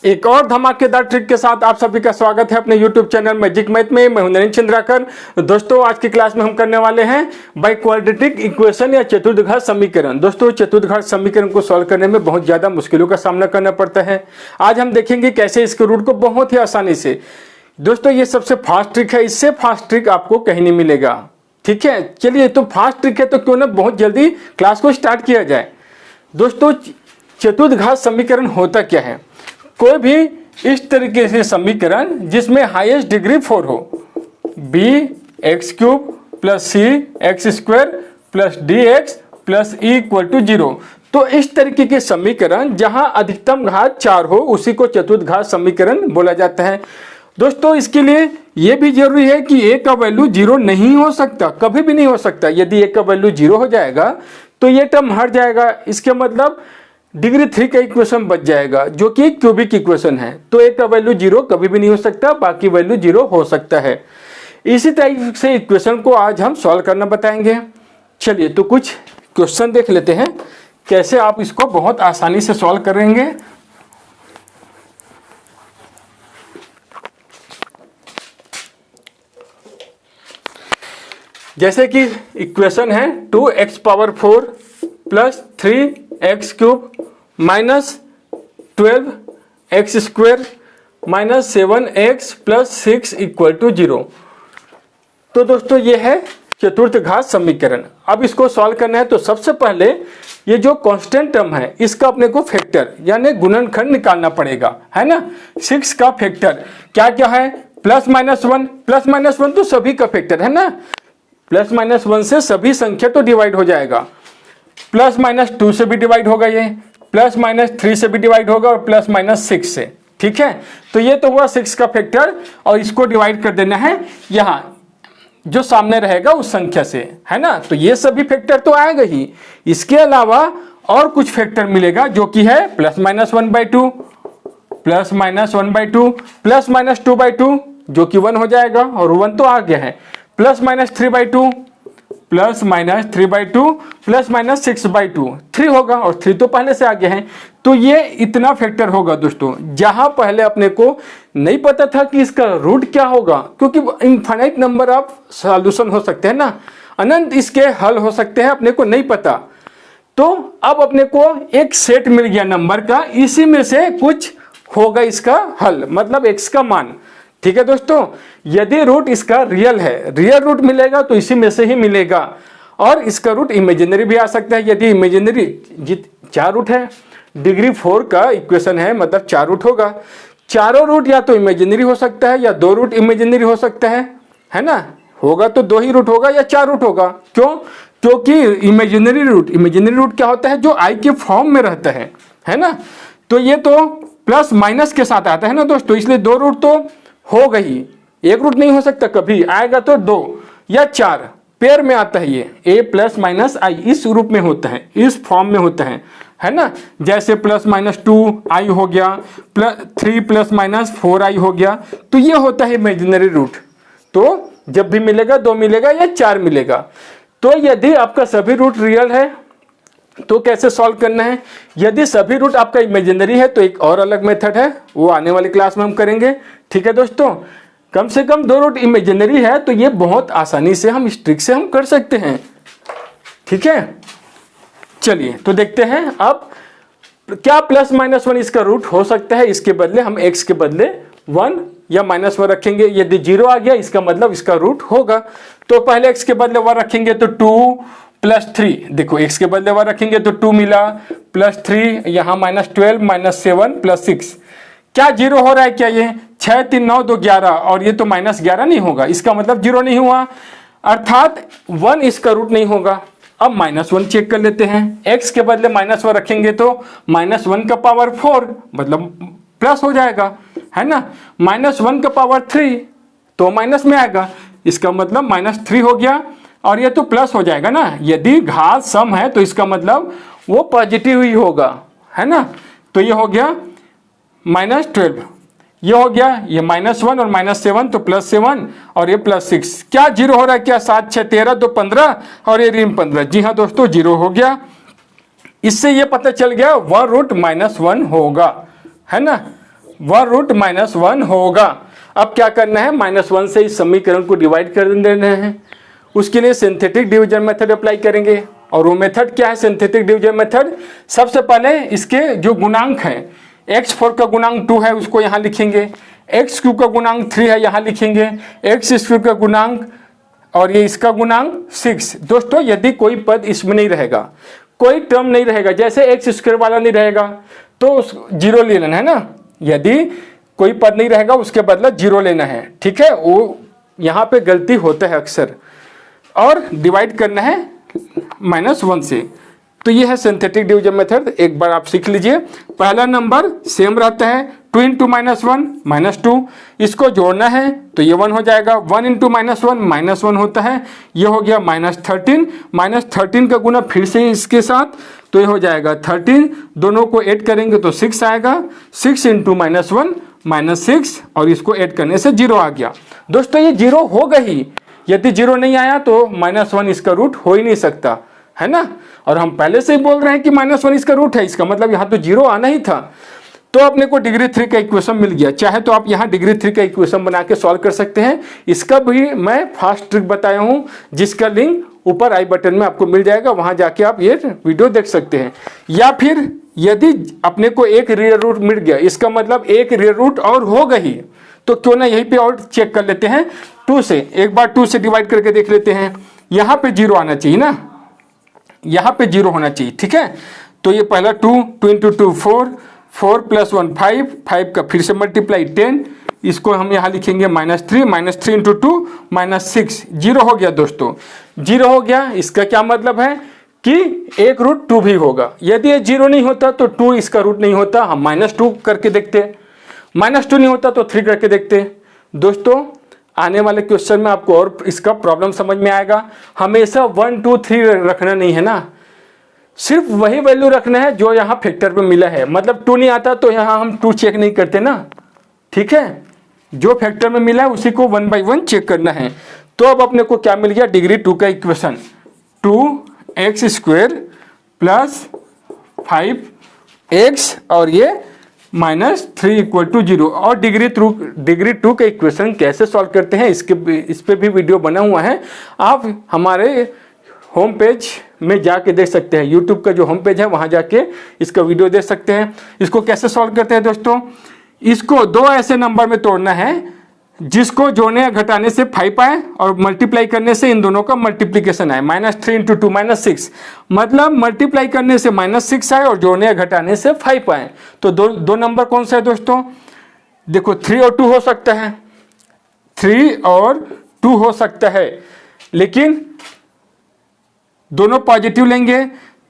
एक और धमाकेदार ट्रिक के साथ आप सभी का स्वागत है अपने YouTube चैनल मैजिक मैथ में। मैं हूं नरेंद्र चंद्राकर। दोस्तों आज की क्लास में हम करने वाले हैं बाय क्वाड्रेटिक इक्वेशन या चतुर्घात समीकरण। दोस्तों चतुर्घात समीकरण को सॉल्व करने में बहुत ज़्यादा मुश्किलों का सामना करना पड़ता है। आज हम देखेंगे कैसे इसके रूट को बहुत ही आसानी से। दोस्तों ये सबसे फास्ट ट्रिक है, इससे फास्ट ट्रिक आपको कहीं नहीं मिलेगा। ठीक है, चलिए तो फास्ट ट्रिक है तो क्यों ना बहुत जल्दी क्लास को स्टार्ट किया जाए। दोस्तों चतुर्घात समीकरण होता क्या है? कोई भी इस तरीके से समीकरण जिसमें हाईएस्ट डिग्री 4 हो, b x cube plus c x square plus d x plus e equal to 0। तो इस तरीके के समीकरण जहां अधिकतम घात 4 हो उसी को चतुर्घात समीकरण बोला जाता है। दोस्तों इसके लिए यह भी जरूरी है कि ए का वैल्यू 0 नहीं हो सकता, कभी भी नहीं हो सकता। यदि ए का वैल्यू 0 हो जाएगा तो ये टर्म हट जाएगा। इसके मतलब डिग्री 3 का इक्वेशन बच जाएगा जो कि क्यूबिक इक्वेशन है। तो ए का वैल्यू 0 कभी भी नहीं हो सकता, बाकी वैल्यू 0 हो सकता है। इसी तरीके से इक्वेशन को आज हम सॉल्व करना बताएंगे। चलिए तो कुछ क्वेश्चन देख लेते हैं कैसे आप इसको बहुत आसानी से सॉल्व करेंगे। जैसे कि इक्वेशन है 2x power 4 plus 3x cube minus 12x square minus 7x plus 6 equal to 0। तो दोस्तों ये है चतुर्थघात समीकरण। अब इसको सॉल्व करना है तो सबसे पहले ये जो कांस्टेंट टर्म है इसका अपने को फैक्टर यानी गुणनखंड निकालना पड़ेगा, है ना। 6 का फैक्टर क्या क्या है? Plus minus 1। प्लस माइनस 1 तो सभी का फैक्टर है ना। प्लस माइनस 1 से सभी संख्या तो डिवाइड हो जाएगा। प्लस माइनस 2 से भी डिवाइड होगा, ये प्लस माइनस 3 से भी डिवाइड होगा और प्लस माइनस 6 से। ठीक है, तो ये तो हुआ 6 का फैक्टर और इसको डिवाइड कर देना है यहाँ जो सामने रहेगा उस संख्या से, है ना। तो ये सभी फैक्टर तो आएगा ही। इसके अलावा और कुछ फैक्टर मिलेगा जो कि है plus minus 1/2, plus minus 1/2, plus minus 2/2 जो कि 1 हो जाएगा और 1 तो आ गया है, plus minus 3/2, plus minus 3/2, plus minus 6/2, 3 होगा और 3 तो पहले से आ गया है। तो ये इतना फैक्टर होगा दोस्तों, जहां पहले अपने को नहीं पता था कि इसका रूट क्या होगा, क्योंकि इनफाइनाइट नंबर ऑफ सॉल्यूशन हो सकते हैं ना, अनंत इसके हल हो सकते हैं, अपने को नहीं पता। तो अब अपने को एक सेट मिल गया नंबर का, इसी में से कुछ होगा इसका हल, मतलब x का मान। ठीक है दोस्तों, यदि रूट इसका रियल है, रियल रूट मिलेगा तो इसी में से ही मिलेगा। और इसका रूट इमेजिनरी भी आ सकता है। यदि इमेजिनरी 4 रूट है, डिग्री 4 का इक्वेशन है मतलब 4 रूट होगा। चारों रूट या तो इमेजिनरी हो सकता है या 2 रूट इमेजिनरी हो सकता है ना। होगा तो 2 ही रूट होगा या 4 रूट होगा। क्यों? क्योंकि इमेजिनरी रूट क्या होता है? जो आई के फॉर्म में रहता है ना। तो ये तो प्लस माइनस के साथ आता है ना दोस्तों, इसलिए 2 रूट तो हो गई, एक रूट नहीं हो सकता, कभी आएगा तो 2 या 4 पेयर में आता है। ये a प्लस माइनस आई इस रूप में होता है, इस फॉर्म में होता है ना। जैसे प्लस माइनस 2i हो गया, प्लस 3 प्लस माइनस 4i हो गया। तो ये होता है इमेजिनरी रूट। तो जब भी मिलेगा 2 मिलेगा या 4 मिलेगा। तो यदि आपका सभी रूट रियल है तो कैसे सॉल्व करना है? यदि सभी रूट आपका इमेजिनरी है तो एक और अलग मेथड है, वो आने वाली क्लास में हम करेंगे। ठीक है दोस्तों, कम से कम 2 रूट इमेजिनरी है तो ये बहुत आसानी से हम इस ट्रिक से हम कर सकते हैं। ठीक है, चलिए तो देखते हैं अब क्या प्लस माइनस 1 इसका रूट हो सकता है। इसके बदले हम x के बदले 1 या माइनस 1 रखेंगे। यदि 0 आ गया इसका मतलब इसका रूट होगा। तो पहले x के बदले 1 रखेंगे तो 2 प्लस 3, देखो x के बदले 1 रखेंगे तो 2 मिला, प्लस 3 यहाँ माइनस 12 माइनस 7 प्लस 6। क्या 0 हो रहा है? क्या ये 6 3 9 2 11 और ये तो माइनस 11 नहीं होगा, इसका मतलब 0 नहीं हुआ, अर्थात 1 इसका रूट नहीं होगा। अब माइनस 1 चेक कर लेते हैं। x के बदले माइनस 1 रखेंगे तो माइनस 1 का पावर 4 मतलब प्लस हो जाएगा, है ना। माइनस 1 का पावर 3 तो माइनस में आएगा, इसका मतलब माइनस 3 हो गया और ये तो प्लस हो जाएगा ना। यदि घात सम है तो इसका मतलब वो पॉजिटिव ही होगा, है ना। तो ये हो गया माइनस 12, ये हो गया, ये माइनस 1 और माइनस 7 तो प्लस 7 और ये प्लस 6। क्या 0 हो रहा है? क्या 7 6 13 2 15 और ये ऋण 15। जी हाँ दोस्तों, 0 हो गया। इससे ये पता चल गया 1 रूट -1 होगा, है ना। वन रूट -1 होगा। अब क्या करना है, -1 से इस समीकरण को डिवाइड कर देना है। उसके लिए सिंथेटिक डिवीजन मेथड अप्लाई करेंगे। और वो मेथड क्या है सिंथेटिक डिवीजन मेथड? सबसे पहले इसके जो गुणांक हैं, x4 का गुणांक 2 है उसको यहाँ लिखेंगे, x3 का गुणांक 3 है यहाँ लिखेंगे, x2 का गुणांक और ये इसका गुणांक 6। दोस्तों यदि कोई पद इसमें नहीं रहेगा, कोई टर्म नहीं रहेगा, जैसे x² वाला नहीं रहेगा तो 0 ले लेना है ना। यदि कोई पद नहीं रहेगा उसके बदला 0 लेना है, ठीक है। वो यहाँ पे गलती होता है अक्सर। और डिवाइड करना है -1 से। तो ये है सिंथेटिक डिवीजन मेथड, एक बार आप सीख लीजिए। पहला नंबर सेम रहता है, 2 × -1 -2, इसको जोड़ना है तो ये 1 हो जाएगा। 1 × -1 -1 होता है, ये हो गया -13। -13 का गुना फिर से इसके साथ, तो ये हो जाएगा 13। दोनों को ऐड करेंगे तो 6 आएगा। 6 × -1 -6 और इसको ऐड करने से 0 आ गया। दोस्तों ये 0 होगा ही, यदि 0 नहीं आया तो -1 इसका रूट हो ही नहीं सकता, है ना। और हम पहले से ही बोल रहे हैं कि -1 इसका रूट है, इसका मतलब यहाँ तो 0 आना ही था। तो अपने को डिग्री 3 का इक्वेशन मिल गया। चाहे तो आप यहाँ डिग्री 3 का इक्वेशन बना के सॉल्व कर सकते हैं। इसका भी मैं फास्ट ट्रिक बताया हूँ, जिसका लिंक ऊपर आई बटन में आपको मिल जाएगा, वहाँ जाके आप ये वीडियो देख सकते हैं। या फिर यदि अपने को एक रियल रूट मिल गया, इसका मतलब एक रियल रूट और होगा ही, तो क्यों ना यहीं पे और चेक कर लेते हैं 2 से। एक बार 2 से डिवाइड करके देख लेते हैं। यहाँ पे 0 आना चाहिए ना, यहाँ पे 0 होना चाहिए, ठीक है। तो ये पहला 2 × 2 4, 4 + 1 5, 5 का फिर से मल्टीप्लाई 10, इसको हम यहाँ लिखेंगे -3, -3 × 2 -6, 0 हो गया दोस्तों। 0 हो गया, इसका क्या मतलब है कि एक रूट 2 भी होगा। यदि ये 0 नहीं होता तो 2 इसका रूट नहीं होता। हम -2 करके देखते, -2 नहीं होता तो 3 करके देखते। दोस्तों आने वाले क्वेश्चन में आपको और इसका प्रॉब्लम समझ में आएगा। हमेशा 1 2 3 रखना नहीं है ना, सिर्फ वही वैल्यू रखना है जो यहाँ फैक्टर पे मिला है। मतलब 2 नहीं आता तो यहाँ हम 2 चेक नहीं करते ना, ठीक है। जो फैक्टर में मिला है उसी को 1 by 1 चेक करना है। तो अब अपने को क्या मिल गया, डिग्री 2 का इक्वेशन, 2x² + 5x और ये -3 = 0। और डिग्री 2 का इक्वेशन कैसे सॉल्व करते हैं इस पे भी वीडियो बना हुआ है, आप हमारे होम पेज में जाके देख सकते हैं। यूट्यूब का जो होम पेज है वहाँ जाके इसका वीडियो देख सकते हैं। इसको कैसे सॉल्व करते हैं दोस्तों, इसको 2 ऐसे नंबर में तोड़ना है जिसको जोड़ने या घटाने से 5 आए और मल्टीप्लाई करने से इन दोनों का मल्टीप्लीकेशन आए। -3 × 2 -6, मतलब मल्टीप्लाई करने से -6 आए और जोड़ने या घटाने से 5 आए। तो दो नंबर कौन सा है दोस्तों, देखो 3 और 2 हो सकता है, 3 और 2 हो सकता है, लेकिन दोनों पॉजिटिव लेंगे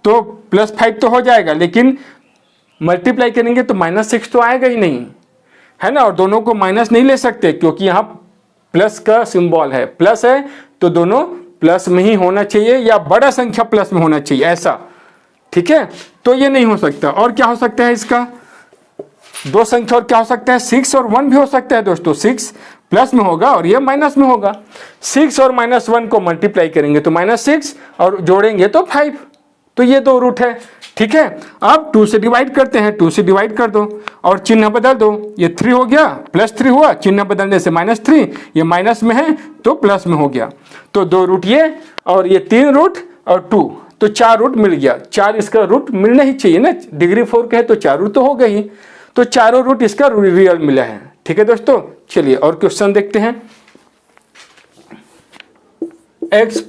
तो +5 तो हो जाएगा, लेकिन मल्टीप्लाई करेंगे तो -6 तो आएगा ही नहीं, है ना। और दोनों को माइनस नहीं ले सकते क्योंकि यहाँ प्लस का सिंबल है, प्लस है तो दोनों प्लस में ही होना चाहिए या बड़ा संख्या प्लस में होना चाहिए, ऐसा, ठीक है। तो ये नहीं हो सकता। और क्या हो सकता है इसका, 2 संख्या और क्या हो सकता है, 6 और 1 भी हो सकता है दोस्तों। 6 प्लस में होगा और ये माइनस में होगा। 6 और -1 को मल्टीप्लाई करेंगे तो -6 और जोड़ेंगे तो 5। तो ये 2 रूट है, ठीक है। अब 2 से डिवाइड करते हैं, 2 से डिवाइड कर दो और चिन्ह बदल दो। ये 3 हो गया, +3 हुआ, चिन्ह बदलने से -3, ये माइनस में है तो प्लस में हो गया। तो 2 रूट ये और ये 3 रूट और 2, तो 4 रूट मिल गया। 4 इसका रूट मिलना ही चाहिए ना, डिग्री 4 का है तो 4 रूट तो हो गई। तो चारों रूट इसका रियल मिला है, ठीक है दोस्तों। चलिए और क्वेश्चन देखते हैं। x⁴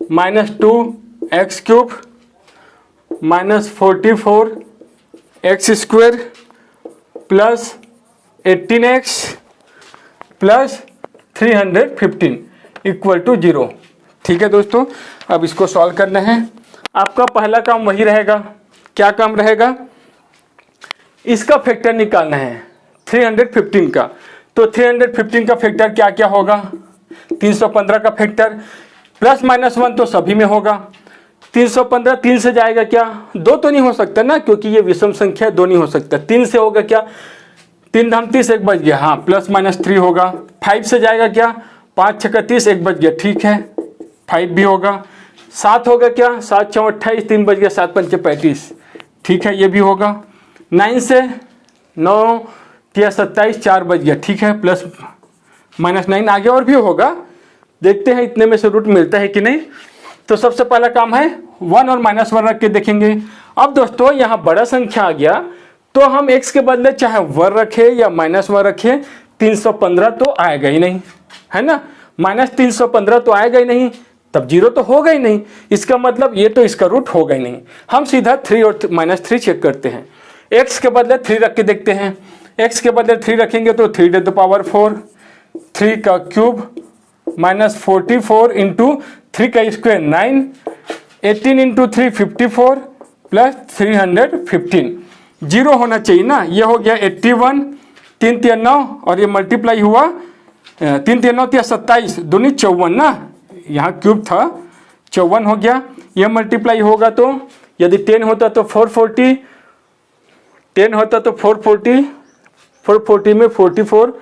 -2x³ -44 x² + 18x + 315 = 0, ठीक है दोस्तों। अब इसको सॉल्व करना है। आपका पहला काम वही रहेगा, क्या काम रहेगा, इसका फैक्टर निकालना है 315 का। तो 315 का फैक्टर क्या क्या होगा, 315 का फैक्टर +-1 तो सभी में होगा। 315 3 से जाएगा क्या, 2 तो नहीं हो सकता ना क्योंकि ये विषम संख्या, 2 नहीं हो सकता। 3 से होगा क्या, 3 धाम 30, 1 बच गया, हाँ +-3 होगा। 5 से जाएगा क्या, 5 छक्का 30, 1 बच गया, ठीक है 5 भी होगा। 7 होगा क्या, 7 चौं 28, 3 बच गया, 7 पंचे 35, ठीक है ये भी होगा। 9 से 9 या 27, 4 बज गया, ठीक है, प्लस माइनस 9 आगे और भी होगा, देखते हैं इतने में से रूट मिलता है कि नहीं। तो सबसे पहला काम है 1 और -1 रख के देखेंगे। अब दोस्तों यहाँ बड़ा संख्या आ गया तो हम x के बदले चाहे 1 रखे या -1 रखे, 315 तो आएगा ही नहीं, है ना, -315 तो आएगा ही नहीं, तब 0 तो होगा ही नहीं। इसका मतलब ये तो इसका रूट होगा ही नहीं। हम सीधा 3 और -3 चेक करते हैं। x के बदले 3 रख के देखते हैं। x के बदले 3 रखेंगे तो 3⁴, 3 का क्यूब -44 इंटू 3 का स्क्वायर 9, 18 इंटू 3 54 प्लस 315, 0 होना चाहिए ना। ये हो गया 81, 3 3 9 और ये मल्टीप्लाई हुआ 3 3 9 27, दूनी 54 ना, यहाँ क्यूब था 54 हो गया। ये मल्टीप्लाई होगा तो यदि 10 होता तो 440, 10 होता तो 440, 440 में 44,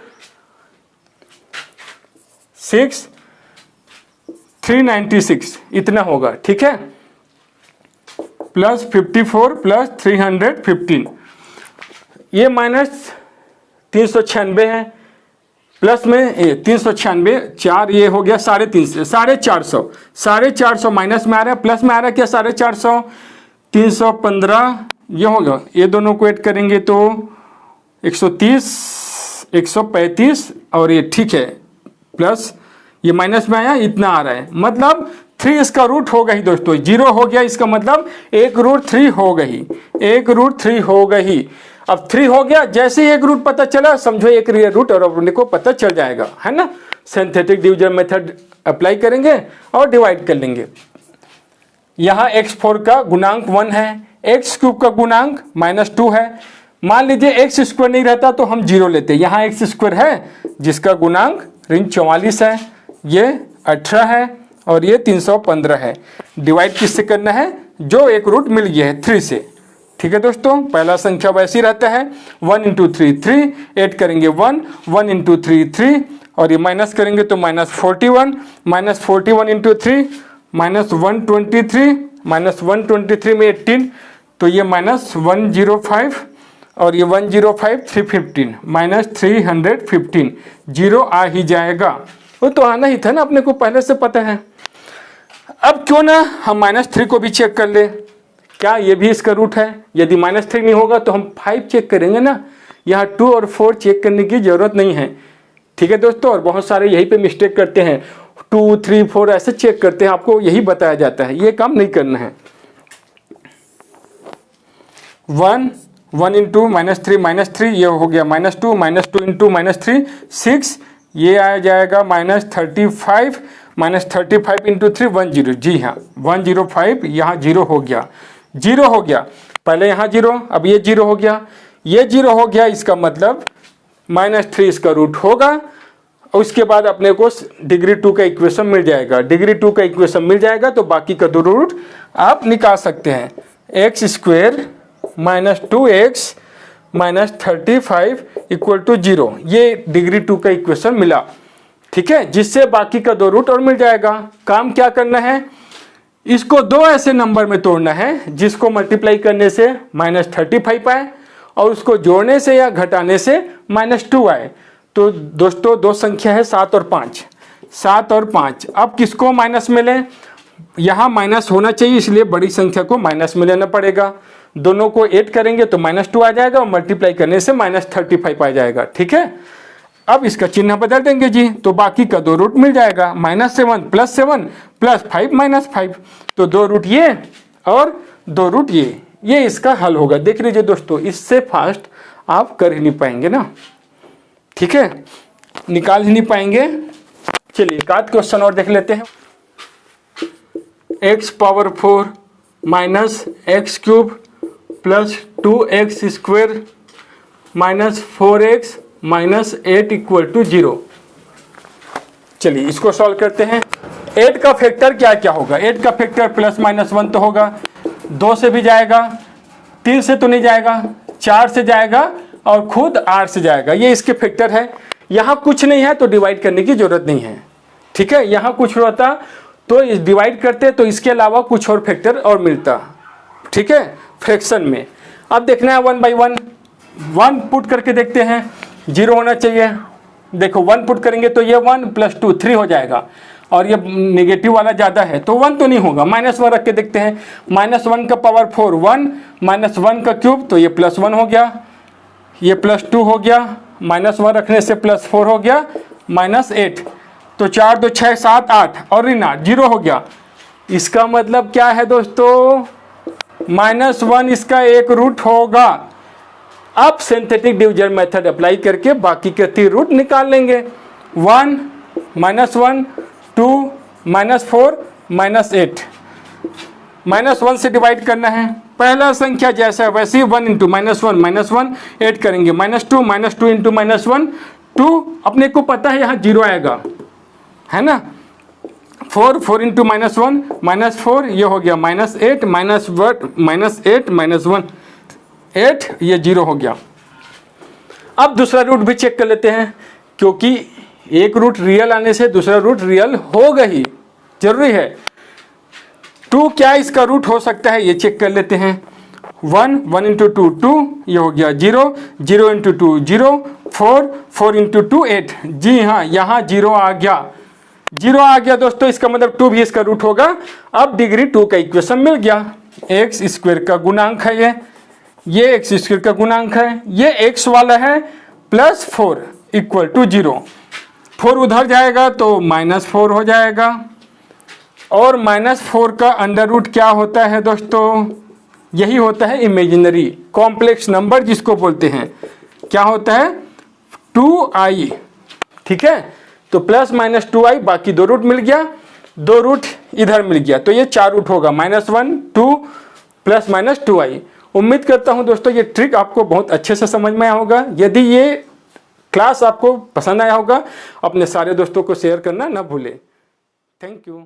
6, 396 इतना होगा, ठीक है, प्लस 54 प्लस 315, ये -396 है, प्लस में 396, 4 ये हो गया 350, 450, 450 माइनस में आ रहा है, प्लस में आ रहा है क्या 450, 315 ये होगा, ये दोनों को ऐड करेंगे तो 130, 135 और ये ठीक है, प्लस ये माइनस में आया इतना आ रहा है, मतलब 3 इसका रूट होगा ही दोस्तों, 0 हो गया, इसका मतलब एक रूट 3 हो गई, एक रूट 3 हो गई। अब 3 हो गया, जैसे ही एक रूट पता चला समझो एक रियल रूट और अपने को पता चल जाएगा, है ना। सिंथेटिक डिवीजन मेथड अप्लाई करेंगे और डिवाइड कर लेंगे। यहाँ x4 का गुणांक 1 है, x³ का गुणांक -2 है। मान लीजिए x² नहीं रहता तो हम 0 लेते, यहाँ x² है जिसका गुणांक ऋण 44 है, ये 18 है और ये 315 है। डिवाइड किससे करना है, जो एक रूट मिल गया है 3 से, ठीक है दोस्तों। पहला संख्या वैसे ही रहता है, 1 × 3 3, ऐड करेंगे 1, 1 × 3 3 और ये माइनस करेंगे तो -41, -41 × 3 -123, -123 में 18 तो ये -105 और ये 105 315 -315, 0 आ ही जाएगा। वो तो आना ही था ना, अपने को पहले से पता है। अब क्यों ना हम -3 को भी चेक कर ले, क्या ये भी इसका रूट है। यदि -3 नहीं होगा तो हम 5 चेक करेंगे ना, यहाँ 2 और 4 चेक करने की जरूरत नहीं है, ठीक है दोस्तों। और बहुत सारे यहीं पे मिस्टेक करते हैं, 2 3 4 ऐसे चेक करते हैं, आपको यही बताया जाता है, ये काम नहीं करना है। 1 × -3 ये हो गया -2 × -3 ये आ जाएगा -35 × 3 10, जी हाँ 105, यहाँ 0 हो गया, 0 हो गया, पहले यहाँ 0, अब ये 0 हो गया, ये 0 हो गया, इसका मतलब -3 इसका रूट होगा। और उसके बाद अपने को डिग्री 2 का इक्वेशन मिल जाएगा, डिग्री 2 का इक्वेशन मिल जाएगा तो बाकी का दो रूट आप निकाल सकते हैं। x² -2x -35 = 0, ये डिग्री 2 का इक्वेशन मिला, ठीक है, जिससे बाकी का दो रूट और मिल जाएगा। काम क्या करना है, इसको दो ऐसे नंबर में तोड़ना है जिसको मल्टीप्लाई करने से -35 आए और उसको जोड़ने से या घटाने से -2 आए। तो दोस्तों दो संख्या है 7 और 5, 7 और 5। अब किसको माइनस में लें, यहाँ माइनस होना चाहिए इसलिए बड़ी संख्या को माइनस में लेना पड़ेगा। दोनों को ऐड करेंगे तो -2 आ जाएगा और मल्टीप्लाई करने से -35 आ जाएगा, ठीक है। अब इसका चिन्ह बदल देंगे जी, तो बाकी का दो रूट मिल जाएगा, -7 + 7 + 5 - 5, तो दो रूट ये और दो रूट ये इसका हल होगा। देख लीजिए दोस्तों, इससे फास्ट आप कर ही नहीं पाएंगे ना, ठीक है, निकाल ही नहीं पाएंगे। चलिए एक आध क्वेश्चन और देख लेते हैं। x⁴ - x³ + 2x² - 4x - 8 = 0। चलिए इसको सॉल्व करते हैं। 8 का फैक्टर क्या क्या होगा, 8 का फैक्टर +-1 तो होगा, 2 से भी जाएगा, 3 से तो नहीं जाएगा, 4 से जाएगा और खुद 8 से जाएगा, ये इसके फैक्टर है। यहाँ कुछ नहीं है तो डिवाइड करने की जरूरत नहीं है, ठीक है। यहाँ कुछ होता तो डिवाइड करते तो इसके अलावा कुछ और फैक्टर और मिलता, ठीक है, फ्रैक्शन में। अब देखना है 1 by 1, 1 पुट करके देखते हैं, 0 होना चाहिए। देखो 1 पुट करेंगे तो ये 1 + 2 3 हो जाएगा, और ये नेगेटिव वाला ज़्यादा है तो 1 तो नहीं होगा। -1 रख के देखते हैं, -1 का पावर 4 1, -1 का क्यूब तो ये +1 हो गया, ये +2 हो गया, -1 रखने से +4 हो गया, -8, तो 4 2 6 7 8 और ऋण 8, 0 हो गया। इसका मतलब क्या है दोस्तों, -1 इसका एक रूट होगा। अब सिंथेटिक डिवीजन मेथड अप्लाई करके बाकी के 3 रूट निकाल लेंगे। 1 -1 2 -4 -8, -1 से डिवाइड करना है। पहला संख्या जैसा है वैसे ही 1 × -1 -1 8 करेंगे, -2 -2 × -1 2, अपने को पता है यहाँ 0 आएगा, है ना। 4 4 × -1 -4, ये हो गया -8 -8 -1 8, ये 0 हो गया। अब दूसरा रूट भी चेक कर लेते हैं, क्योंकि एक रूट रियल आने से दूसरा रूट रियल होगा ही, जरूरी है। 2 क्या इसका रूट हो सकता है, ये चेक कर लेते हैं। 1 1 × 2 2, ये हो गया 0 0 × 2 0 4 4 × 2 8, जी हाँ यहाँ 0 आ गया, 0 आ गया दोस्तों। इसका मतलब 2 भी इसका रूट होगा। अब डिग्री 2 का इक्वेशन मिल गया। x² का गुणांक है ये x² का गुणांक है, ये x वाला है, +4 = 0। 4 उधर जाएगा तो -4 हो जाएगा, और -4 का अंडर रूट क्या होता है दोस्तों, यही होता है इमेजिनरी कॉम्प्लेक्स नंबर जिसको बोलते हैं। क्या होता है, 2i, ठीक है। तो +-2i, बाकी 2 रूट मिल गया, 2 रूट इधर मिल गया, तो ये 4 रूट होगा, -1 2 +-2i। उम्मीद करता हूं दोस्तों ये ट्रिक आपको बहुत अच्छे से समझ में आया होगा। यदि ये क्लास आपको पसंद आया होगा, अपने सारे दोस्तों को शेयर करना ना भूलें। Thank you.